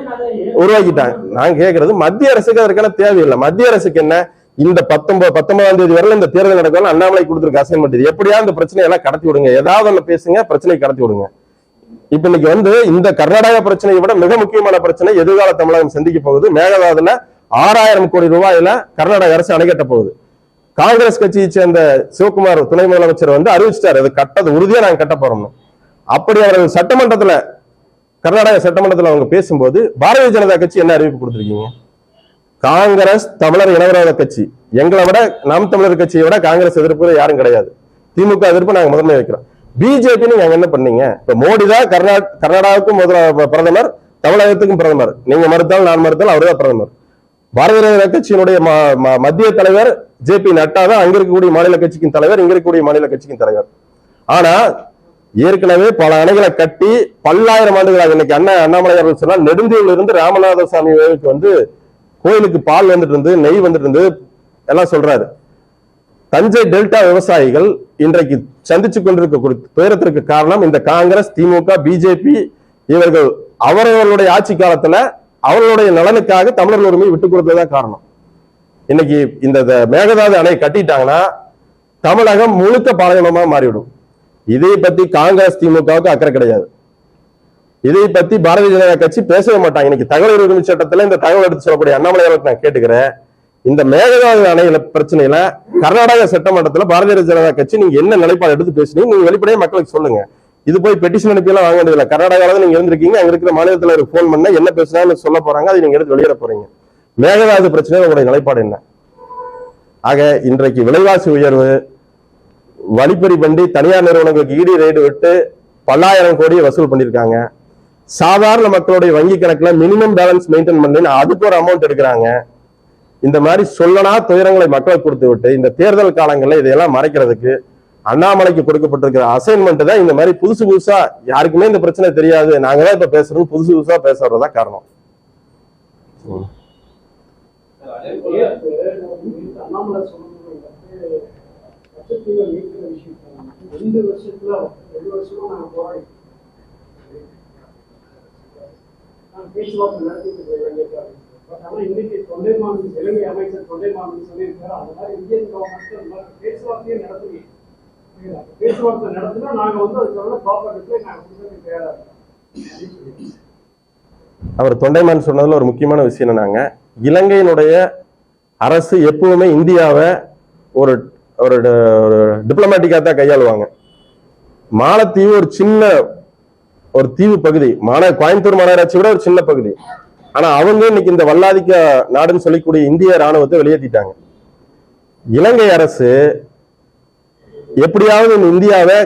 Speaker 2: உருவாக்கிட்டாங்க. நான் கேட்கறது மத்திய அரசுக்கு அதற்கான தேவையில்லை. மத்திய அரசுக்கு என்ன, இந்த 19ஆம் தேதி வரல இந்த தேர்தல் நடக்கணும், அண்ணாமலை கொடுத்துருக்க அசைன்மெண்ட், இது எப்படியா இந்த பிரச்சனை எல்லாம் கடத்தி விடுங்க, ஏதாவது ஒண்ணு பேசுங்க, பிரச்சனை கடத்தி விடுங்க. இப்ப இன்னைக்கு இந்த கர்நாடகா பிரச்சனையை விட மிக முக்கியமான பிரச்சனை எதிர்கால தமிழகம் சந்திக்க போகுது. மேகதாதுல 6000 கோடி ரூபாயில கர்நாடக அரசு அணை கட்ட போகுது. காங்கிரஸ் கட்சியை சேர்ந்த சிவகுமார் துணை முதலமைச்சர் அறிவிச்சிட்டாரு, அது கட்டது உறுதியா நாங்க கட்ட போறோம்னு. அப்படி அவர்கள் சட்டமன்றத்துல, கர்நாடக சட்டமன்றத்துல அவங்க பேசும்போது பாரதிய ஜனதா கட்சி என்ன அறிவிப்பு கொடுத்திருக்கீங்க? காங்கிரஸ் தமிழர் இனவிரோத கட்சி, எங்களை விட நாம் தமிழர் கட்சியை விட காங்கிரஸ் எதிர்ப்பு யாரும் கிடையாது, திமுக எதிர்ப்பு நாங்க முதன்மை வைக்கிறோம். பிஜேபி நீங்க என்ன பண்ணீங்க? இப்ப மோடி தான் கர்நாடகாவுக்கும் பிரதமர், தமிழகத்துக்கும் பிரதமர். நீங்க மறுத்தால் நான் மறுத்தால் அவர்தான் பிரதமர். பாரதிய ஜனதா கட்சியினுடைய மத்திய தலைவர் ஜே.பி. நட்டா தான் அங்க இருக்கக்கூடிய மாநில கட்சிக்கும் தலைவர், இங்க இருக்கக்கூடிய மாநில கட்சிக்கும் தலைவர். ஆனா ஏற்கனவே பல அணைகளை கட்டி பல்லாயிரம் ஆண்டுகளாக, இன்னைக்கு அண்ணாமலை அவர்கள் சொன்னால் நெடுந்தீவில் இருந்து ராமநாத சாமி கோயிலுக்கு பால் வந்துட்டு இருந்து, நெய் வந்துட்டு இருந்து எல்லாம் சொல்றாரு. தஞ்சை டெல்டா விவசாயிகள் இன்றைக்கு சந்திச்சு கொண்டிருக்க துயரத்திற்கு காரணம் இந்த காங்கிரஸ், திமுக, பிஜேபி இவர்கள் அவர்களுடைய ஆட்சி காலத்துல அவர்களுடைய நலனுக்காக தமிழர்கள் உரிமையை விட்டுக் கொடுத்ததுதான் காரணம். இன்னைக்கு இந்த மேகதாது அணை கட்டிட்டாங்கன்னா தமிழகம் முழுக்க பாலைவனமா மாறிவிடும். இதை பத்தி காங்கிரஸ், திமுகவுக்கு அக்கறை கிடையாது. இதை பத்தி பாரதிய ஜனதா கட்சி பேசவே மாட்டாங்க. இன்னைக்கு தகவல் உரிமை சட்டத்துல இந்த தகவல் எடுத்து சொல்லக்கூடிய அண்ணாமலை அவர்களுக்கு நான் கேட்டுக்கிறேன், இந்த மேகதாது அணையில பிரச்சனையில கர்நாடக சட்டமன்றத்துல பாரதிய ஜனதா கட்சி நீங்க என்ன நிலைப்பாடு எடுத்து பேசுனீங்க, நீங்க வெளிப்படையா மக்களுக்கு சொல்லுங்க. இது போய் பெட்டிஷன் அனுப்பி எல்லாம் வாங்க வேண்டியதில்லை. கர்நாடகாவில் நீங்க இருந்திருக்கீங்க, அங்க இருக்கிற மாநில தலைவர் போன் பண்ண என்ன பேசுறான்னு சொல்ல போறாங்க, அதை நீங்க எடுத்து வெளியிட போறீங்க. மேகதாது பிரச்சனை உங்களுடைய நிலைப்பாடு என்ன? ஆக இன்றைக்கு விலைவாசி உயர்வு, வழிப்பறி பண்ணி தனியார் நிறுவனங்களுக்கு ஈடி ரைடு விட்டு பல்லாயிரம் கோடியை வசூல் பண்ணிருக்காங்க. சாதாரண மக்களுடைய வங்கி கணக்குல மினிமம் பேலன்ஸ் மெயின்டைன் பண்ணி அதுக்கு ஒரு அமௌண்ட் எடுக்கிறாங்க. இந்த மாதிரி சொல்லனா துயரங்களை மக்களுக்கு கொடுத்து விட்டு இந்த தேர்தல் காலங்களில் இதையெல்லாம் மறைக்கிறதுக்கு அண்ணாமலைக்கு கொடுக்கப்பட்டிருக்கிற அசைன்மெண்ட் தான் இந்த மாதிரி புதுசா யாருக்குமே இந்த பிரச்சனை தெரியாது, நாங்க தான் இப்ப பேசுறோம், புதுசா பேசுறதா காரணம்.
Speaker 3: அண்ணாமலை பேச்சுவார்த்தை நடத்திட்டு ஆனா இன்னைக்கு தொண்டைமான் இலங்கை அமைச்சர் தொண்டைமான் சொல்லியிருக்காரு, அந்த மாதிரி இந்தியன் கவர்மெண்ட் பேச்சுவார்த்தையே நடத்துவீங்க, பேச்சுவார்த்தை நடத்தினா நாங்க அதுக்கான ப்ராப்பர் ரிப்ளை நாங்க கொடுக்க தயாரா இருக்கோம்.
Speaker 2: அவர் தொண்டைமான் சொன்னதுல ஒரு முக்கியமான விஷயம் என்னன்னாங்க, இலங்கையினுடைய அரசு எப்பவுமே இந்தியாவை ஒரு ஒரு டிப்ளமேட்டிக்கா தான் கையாளுவாங்க. மாலத்தீவு ஒரு சின்ன ஒரு தீவு பகுதி, கோயம்புத்தூர் மாநகராட்சி விட ஒரு சின்ன பகுதி. ஆனா அவங்க இன்னைக்கு இந்த வல்லாதிக்க நாடுன்னு சொல்லக்கூடிய இந்திய ராணுவத்தை வெளியேற்றிட்டாங்க. இலங்கை அரசு எப்படியாவது இந்தியாவை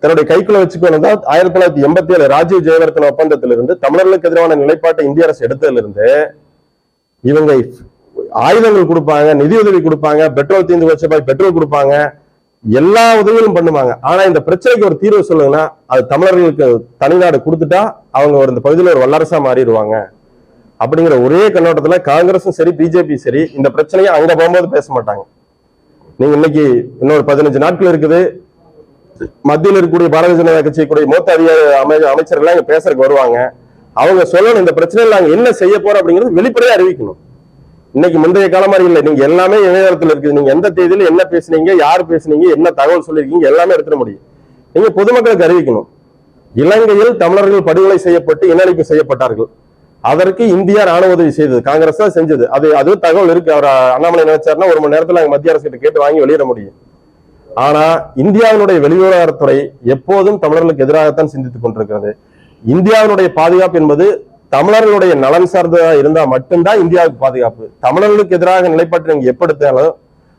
Speaker 2: தன்னுடைய கைக்குள்ள வச்சுக்கணும் தான் 1987 ராஜீவ் ஜெயவர்தன ஒப்பந்தத்திலிருந்து தமிழர்களுக்கு எதிரான நிலைப்பாட்டை இந்திய அரசு எடுத்ததுல இருந்து இவங்க ஆயுதங்கள் கொடுப்பாங்க, நிதி உதவி கொடுப்பாங்க, பெட்ரோல் தீர்ந்து வச்ச பெட்ரோல் கொடுப்பாங்க, எல்லா உதவிகளும் பண்ணுவாங்க. ஆனா இந்த பிரச்சனைக்கு ஒரு தீர்வு சொல்லுங்கன்னா அது தமிழர்களுக்கு தனிநாடு கொடுத்துட்டா அவங்க இந்த பகுதியில் ஒரு வல்லரசா மாறிடுவாங்க அப்படிங்கிற ஒரே கண்ணோட்டத்துல காங்கிரஸும் சரி பிஜேபி சரி இந்த பிரச்சனையை அங்க போகும்போது பேச மாட்டாங்க. நீங்க இன்னைக்கு இன்னொரு 15 நாட்கள் இருக்குது, மத்தியில் இருக்கக்கூடிய பாரதிய ஜனதா கட்சிக்குரிய மூத்த அமைச்சர்கள் இங்க பேசுறதுக்கு வருவாங்க. அவங்க சொல்லணும் இந்த பிரச்சனையில் நாங்க என்ன செய்ய போறோம் அப்படிங்கிறது வெளிப்படையா அறிவிக்கணும். இன்னைக்கு முந்தைய காலம் மாதிரி இல்லை, நீங்க எல்லாமே இணையதளத்தில் இருக்குது. நீங்க எந்த தேதியில என்ன பேசுனீங்க, யார் பேசுனீங்க, என்ன தகவல் சொல்லியிருக்கீங்க எல்லாமே எடுத்துட முடியும். நீங்க பொதுமக்களுக்கு அறிவிக்கணும். இலங்கையில் தமிழர்கள் படுகொலை செய்யப்பட்டு இனஅழிப்பு செய்யப்பட்டார்கள், அதற்கு இந்தியா ராணுவ உதவி செய்தது, காங்கிரஸ் தான் செஞ்சது. அது தகவல் இருக்கு. அவர் அண்ணாமலை நினைச்சாருன்னா 1 மணி நேரத்தில் மத்திய அரசு கிட்ட கேட்டு வாங்கி வெளியிட முடியும். ஆனா இந்தியாவினுடைய வெளிவிவகாரத்துறை எப்போதும் தமிழர்களுக்கு எதிராகத்தான் சிந்தித்துக் கொண்டிருக்கிறது. இந்தியாவினுடைய பாதுகாப்பு என்பது தமிழர்களுடைய நலன் சார்ந்ததா இருந்தா மட்டும்தான் இந்தியாவுக்கு பாதுகாப்பு. தமிழர்களுக்கு எதிராக நிலைப்பாட்டு நீங்க எப்படித்தாலும்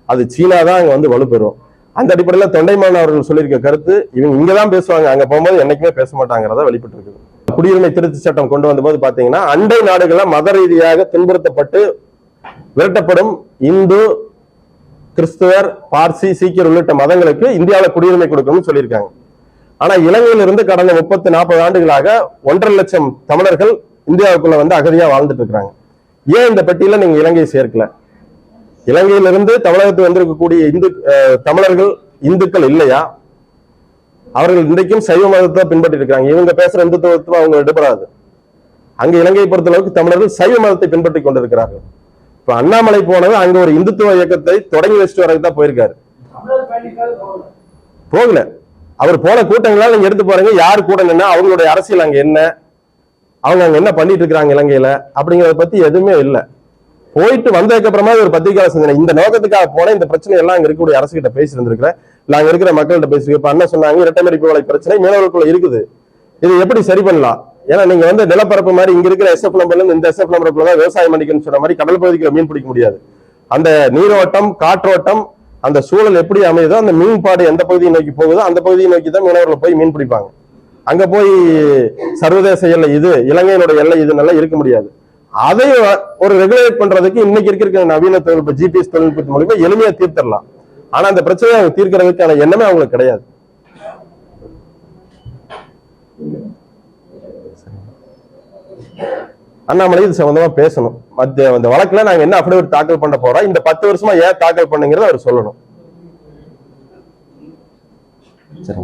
Speaker 2: அது சீனா தான் அங்க வலுப்பெறும். அந்த அடிப்படையில் தொண்டைமான் அவர்கள் சொல்லியிருக்க கருத்து இவங்க இங்கதான் பேசுவாங்க, அங்க போகும்போது என்னைக்குமே பேச மாட்டாங்கிறத வெளிப்பட்டு இருக்குது. குடியுரிமை திருத்த சட்டம் கொண்டு வந்தபோது பாத்தீங்கன்னா அண்டை நாடுகள்ல மத ரீதியாக துன்புறுத்தப்பட்டு விரட்டப்படும் இந்து, கிறிஸ்துவர், பார்சி, சீக்கியர் உள்ளிட்ட மதங்களுக்கு இந்தியாவில் குடியுரிமை கொடுக்கணும்னு சொல்லியிருக்காங்க. ஆனா இலங்கையிலிருந்து கடந்த 30-40 ஆண்டுகளாக 1.5 லட்சம் தமிழர்கள் இந்தியாவுக்குள்ள வந்து அகதியா வாழ்ந்துட்டு இருக்கிறாங்க. ஏன் இந்த பட்டியல நீங்க இலங்கையை சேர்க்கல? இலங்கையிலிருந்து தமிழகத்துக்கு வந்திருக்கக்கூடிய தமிழர்கள் இந்துக்கள் இல்லையா? அவர்கள் இன்றைக்கும் சைவ மதத்தை பின்பற்றி இருக்காங்க. இவங்க பேசுற இந்துத்துவத்துவம் அவங்க எடுபடாது. அங்க இலங்கையை பொறுத்தளவுக்கு தமிழர்கள் சைவ மதத்தை பின்பற்றி கொண்டிருக்கிறார்கள். இப்ப அண்ணாமலை போனது அங்க ஒரு இந்துத்துவ இயக்கத்தை தொடங்கி வச்சுட்டு வரதுக்கு தான் போயிருக்காரு. போகல. அவர் போன கூட்டங்களால் நீங்க எடுத்து பாருங்க, யார் கூட நின்னா அவங்களுடைய அரசியல் அங்க என்ன, அவங்க அங்க என்ன பண்ணிட்டு இருக்கிறாங்க இலங்கையில அப்படிங்கறத பத்தி எதுவுமே இல்லை. போயிட்டு வந்ததுக்கு அப்புறமா ஒரு பத்திரிகையாளர் செஞ்சேன், இந்த நோக்கத்துக்காக போன இந்த பிரச்சனை எல்லாம் அங்க இருக்கக்கூடிய அரசு கிட்ட பேசி இருந்திருக்கிறேன், இல்ல அங்க இருக்கிற மக்கள்கிட்ட பேசி. இப்ப அண்ணன் சொன்னாங்க இரட்டைமறிப்பு கொலை பிரச்சனை மீனவர்களுக்குள்ள இருக்குது, இது எப்படி சரி பண்ணலாம்? ஏன்னா நீங்க வந்து நிலப்பரப்பு மாதிரி இங்க இருக்கிற எஸ்எஃப் நம்பர்ல இந்த எஸ்எஃப் நம்பருக்குள்ள தான் விவசாயம் பண்ணிக்கணும்னு சொன்ன மாதிரி கடல் பகுதிக்கு மீன் பிடிக்க முடியாது. அந்த நீரோட்டம், காற்றோட்டம், அந்த சூழல் எப்படி அமையுதோ, அந்த மீன்பாடு எந்த பகுதியை நோக்கி போகுதோ அந்த பகுதியை நோக்கி தான் மீனவர்கள் போய் மீன் பிடிப்பாங்க. அங்க போய் சர்வதேச எல்லை இது, இலங்கையினுடைய எல்லை இது நல்லா இருக்க முடியாது. அதை ஒரு ரெகுலேட் பண்றதுக்கு இன்னைக்கு இருக்கிற நவீன தொழில்நுட்ப ஜிபிஎஸ் தொழில்நுட்பத்தின் மூலமா எளிமையா தீர்த்திடலாம். ஆனா அந்த பிரச்சனையை அவங்க தீர்க்கிறதுக்கான எண்ணமே அவங்களுக்கு கிடையாது. அண்ணாமலை இது சம்பந்தமா பேசணும். மத்திய அந்த வழக்குல நாங்க என்ன அஃபிடவிட் தாக்கல் பண்ண போறோம், இந்த 10 வருஷமா ஏன் தாக்கல் பண்ணுங்கிறத அவர் சொல்லணும். சரி.